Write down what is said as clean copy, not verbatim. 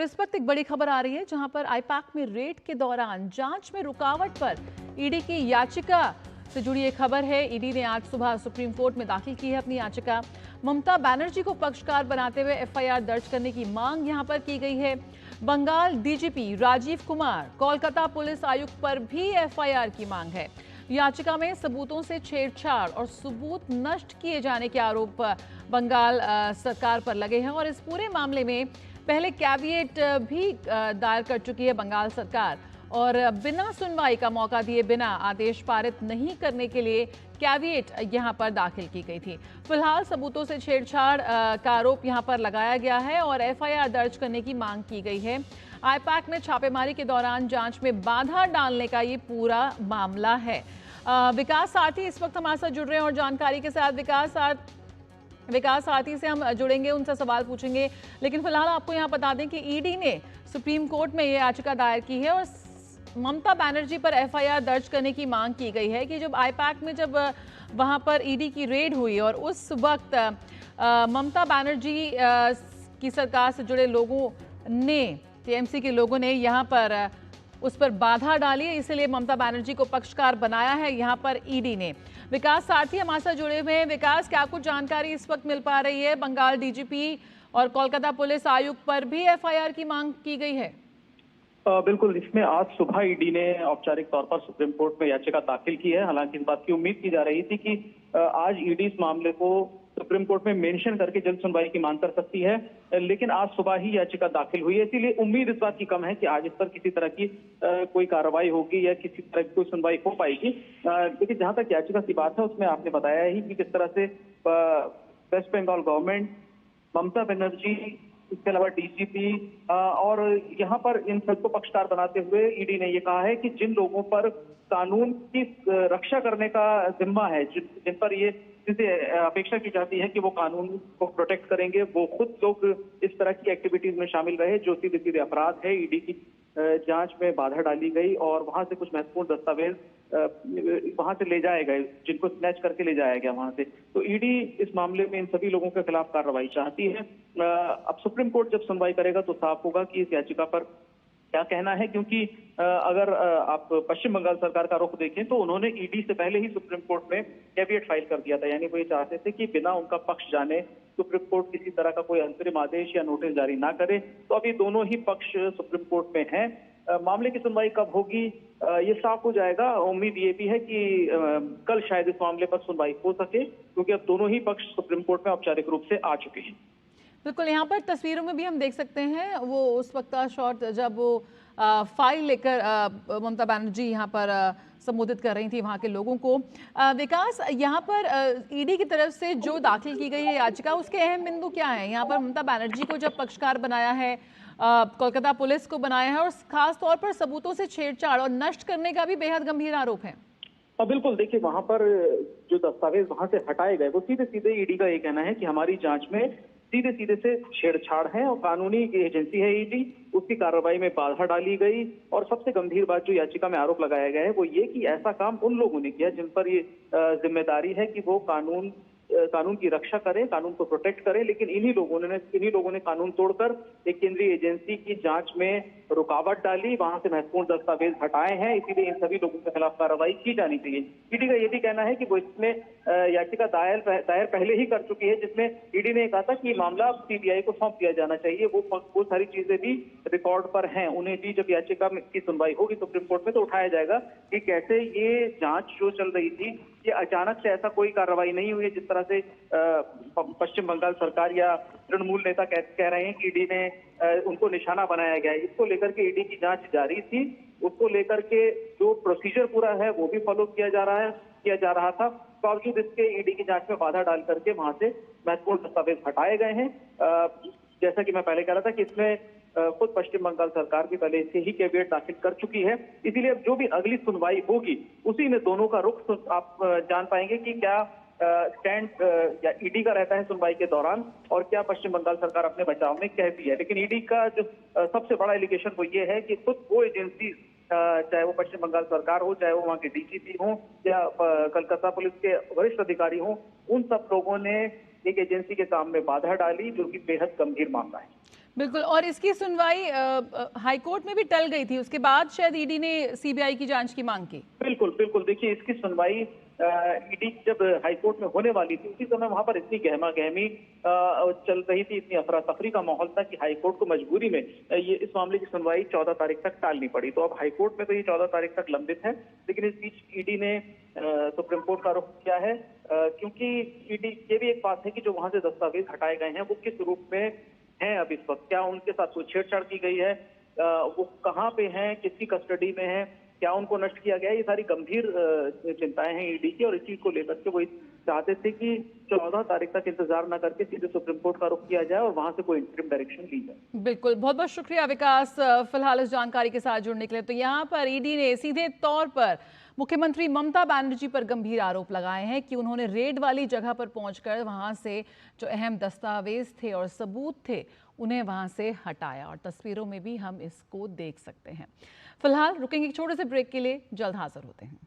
इस वक्त एक बड़ी खबर आ रही है जहां पर आईपैक में रेड के दौरान जांच में रुकावट पर ईडी की याचिका से जुड़ी एक खबर है। ईडी ने आज सुबह सुप्रीम कोर्ट में दाखिल की है अपनी याचिका। ममता बनर्जी को पक्षकार बनाते हुए एफआईआर दर्ज करने की मांग यहां पर की गई है। बंगाल डीजीपी राजीव कुमार, कोलकाता पुलिस आयुक्त पर भी एफआईआर की मांग है। याचिका में सबूतों से छेड़छाड़ और सबूत नष्ट किए जाने के आरोप बंगाल सरकार पर लगे हैं और इस पूरे मामले में पहले कैविएट भी दायर कर चुकी है बंगाल सरकार और बिना सुनवाई का मौका दिए बिना आदेश पारित नहीं करने के लिए कैविएट यहां पर दाखिल की गई थी। फिलहाल सबूतों से छेड़छाड़ का आरोप यहां पर लगाया गया है और एफआईआर दर्ज करने की मांग की गई है। आईपैक में छापेमारी के दौरान जांच में बाधा डालने का ये पूरा मामला है। विकास सारथी इस वक्त हमारे साथ जुड़ रहे हैं और जानकारी के साथ विकास सारथी से हम जुड़ेंगे, उनसे सवाल पूछेंगे। लेकिन फिलहाल आपको यहाँ बता दें कि ईडी ने सुप्रीम कोर्ट में ये याचिका दायर की है और ममता बनर्जी पर एफआईआर दर्ज करने की मांग की गई है कि जब आईपैक में जब वहां पर ईडी की रेड हुई और उस वक्त ममता बनर्जी की सरकार से जुड़े लोगों ने, टीएमसी के लोगों ने यहाँ पर उस पर बाधा डाली है, इसलिए ममता बनर्जी को पक्षकार बनाया है यहाँ पर ईडी ने। विकास सारथी हमारे साथ जुड़े हुए हैं। विकास, क्या कुछ जानकारी इस वक्त मिल पा रही है? बंगाल डीजीपी और कोलकाता पुलिस आयुक्त पर भी एफआईआर की मांग की गई है। बिल्कुल, इसमें आज सुबह ईडी ने औपचारिक तौर पर सुप्रीम कोर्ट में याचिका दाखिल की है। हालांकि इस बात की उम्मीद की जा रही थी कि आज ईडी इस मामले को सुप्रीम कोर्ट में मेंशन करके जल्द सुनवाई की मांग कर सकती है, लेकिन आज सुबह ही याचिका दाखिल हुई है, इसीलिए उम्मीद इस बात की कम है कि आज इस पर किसी तरह की कोई कार्रवाई होगी या किसी तरह की कोई सुनवाई हो पाएगी। लेकिन जहां तक याचिका की बात है उसमें आपने बताया ही कि किस तरह से वेस्ट बंगाल गवर्नमेंट, ममता बनर्जी, इसके अलावा डीजीपी और यहाँ पर इन सबको पक्षकार बनाते हुए ईडी ने ये कहा है कि जिन लोगों पर कानून की रक्षा करने का जिम्मा है, जिन पर ये जिनसे अपेक्षा की जाती है कि वो कानून को प्रोटेक्ट करेंगे, वो खुद लोग इस तरह की एक्टिविटीज में शामिल रहे जो सीधे सीधे अपराध है। ईडी की जांच में बाधा डाली गई और वहां से कुछ महत्वपूर्ण दस्तावेज वहां से ले जाए गए, जिनको स्नैच करके ले जाया गया वहां से। तो ईडी इस मामले में इन सभी लोगों के खिलाफ कार्रवाई चाहती है। अब सुप्रीम कोर्ट जब सुनवाई करेगा तो साफ होगा कि इस याचिका पर क्या कहना है, क्योंकि अगर आप पश्चिम बंगाल सरकार का रुख देखें तो उन्होंने ईडी से पहले ही सुप्रीम कोर्ट में कैविएट फाइल कर दिया था। यानी वो ये चाहते थे कि बिना उनका पक्ष जाने सुप्रीम कोर्ट किसी तरह का कोई अंतरिम आदेश या नोटिस जारी ना करे। तो अभी दोनों ही पक्ष सुप्रीम कोर्ट में हैं। मामले की सुनवाई कब होगी ये साफ हो जाएगा। उम्मीद ये भी है कि कल शायद इस मामले पर सुनवाई हो सके, क्योंकि अब दोनों ही पक्ष सुप्रीम कोर्ट में औपचारिक रूप से आ चुके हैं। बिल्कुल, यहाँ पर तस्वीरों में भी हम देख सकते हैं वो उस वक्त का शॉट जब वो फाइल लेकर ममता बनर्जी यहाँ पर संबोधित कर रही थी वहाँ के लोगों को। विकास, यहाँ पर ईडी की तरफ से जो दाखिल की गई है याचिका, उसके अहम बिंदु क्या है? यहाँ पर ममता बनर्जी को जब पक्षकार बनाया है, कोलकाता पुलिस को बनाया है और खास तौर पर सबूतों से छेड़छाड़ और नष्ट करने का भी बेहद गंभीर आरोप है। बिल्कुल, देखिए वहां पर जो दस्तावेज वहां से हटाए गए वो सीधे सीधे ईडी का ये कहना है कि हमारी जांच में सीधे सीधे से छेड़छाड़ है और कानूनी एजेंसी है ईडी, उसकी कार्रवाई में बाधा डाली गई। और सबसे गंभीर बात जो याचिका में आरोप लगाया गया है वो ये कि ऐसा काम उन लोगों ने किया जिन पर ये जिम्मेदारी है कि वो कानून की रक्षा करें, कानून को प्रोटेक्ट करें, लेकिन इन्हीं लोगों ने कानून तोड़कर एक केंद्रीय एजेंसी की जांच में रुकावट डाली, वहां से महत्वपूर्ण दस्तावेज हटाए हैं। इसीलिए इन सभी लोगों के खिलाफ कार्रवाई की जानी चाहिए। ईडी का ये भी कहना है कि वो इसमें याचिका दायर पहले ही कर चुकी है, जिसमें ईडी ने कहा था कि मामला सीबीआई को सौंप दिया जाना चाहिए। वो सारी चीजें भी रिकॉर्ड पर हैं। उन्हें भी जब याचिका की सुनवाई होगी सुप्रीम कोर्ट में तो उठाया जाएगा कि कैसे ये जांच जो चल रही थी, ये अचानक से ऐसा कोई कार्रवाई नहीं हुई है जिस तरह से पश्चिम बंगाल सरकार या तृणमूल नेता कह रहे हैं कि ईडी ने उनको निशाना बनाया गया है। इसको लेकर के ईडी की जांच जारी थी, उसको लेकर के जो प्रोसीजर पूरा है वो भी फॉलो किया जा रहा था। बावजूद इसके ईडी की जांच में बाधा डाल करके वहां से महत्वपूर्ण दस्तावेज हटाए गए हैं। जैसा कि मैं पहले कह रहा था कि इसमें खुद पश्चिम बंगाल सरकार भी पहले से ही कैविएट दाखिल कर चुकी है। इसीलिए अब जो भी अगली सुनवाई होगी उसी में दोनों का रुख आप जान पाएंगे कि क्या स्टैंड या ईडी का रहता है सुनवाई के दौरान और क्या पश्चिम बंगाल सरकार अपने बचाव में कहती है। लेकिन ईडी का जो सबसे बड़ा एलिगेशन वो ये है कि खुद वो एजेंसी, चाहे वो पश्चिम बंगाल सरकार हो, चाहे वो वहाँ के डीजीपी हो या कलकत्ता पुलिस के वरिष्ठ अधिकारी हो, उन सब लोगों ने एक एजेंसी के काम में बाधा डाली, जो कि बेहद गंभीर मामला है। बिल्कुल, और इसकी सुनवाई हाई कोर्ट में भी टल गई थी, उसके बाद शायद ईडी ने सीबीआई की जांच की मांग की। बिल्कुल बिल्कुल, देखिए इसकी सुनवाई ईडी जब हाईकोर्ट में होने वाली थी उसी समय वहां पर इतनी गहमा गहमी चल रही थी, इतनी अफरा तफरी का माहौल था कि हाईकोर्ट को मजबूरी में ये इस मामले की सुनवाई 14 तारीख तक टालनी पड़ी। तो अब हाईकोर्ट में तो ये 14 तारीख तक लंबित है, लेकिन इस बीच ईडी ने सुप्रीम कोर्ट का रुख किया है, क्योंकि ईडी ये भी एक बात है कि जो वहां से दस्तावेज हटाए गए हैं वो किस रूप में हैं अब इस वक्त, क्या उनके साथ कोई छेड़छाड़ की गई है, वो कहाँ पे हैं, किसकी कस्टडी में है, क्या उनको नष्ट किया गया है, ये सारी गंभीर चिंताएं हैं ईडी की। और इस चीज को लेकर के वो चाहते थे कि 14 तारीख तक इंतजार न करके सीधे सुप्रीम कोर्ट का रुख किया जाए और वहां से कोई इंटरिम डायरेक्शन ली जाए। बिल्कुल, बहुत बहुत शुक्रिया विकास फिलहाल इस जानकारी के साथ जुड़ने के लिए। तो यहाँ पर ईडी ने सीधे तौर पर मुख्यमंत्री ममता बनर्जी पर गंभीर आरोप लगाए हैं कि उन्होंने रेड वाली जगह पर पहुंचकर वहां से जो अहम दस्तावेज थे और सबूत थे उन्हें वहां से हटाया, और तस्वीरों में भी हम इसको देख सकते हैं। फिलहाल रुकेंगे एक छोटे से ब्रेक के लिए, जल्द हाजिर होते हैं।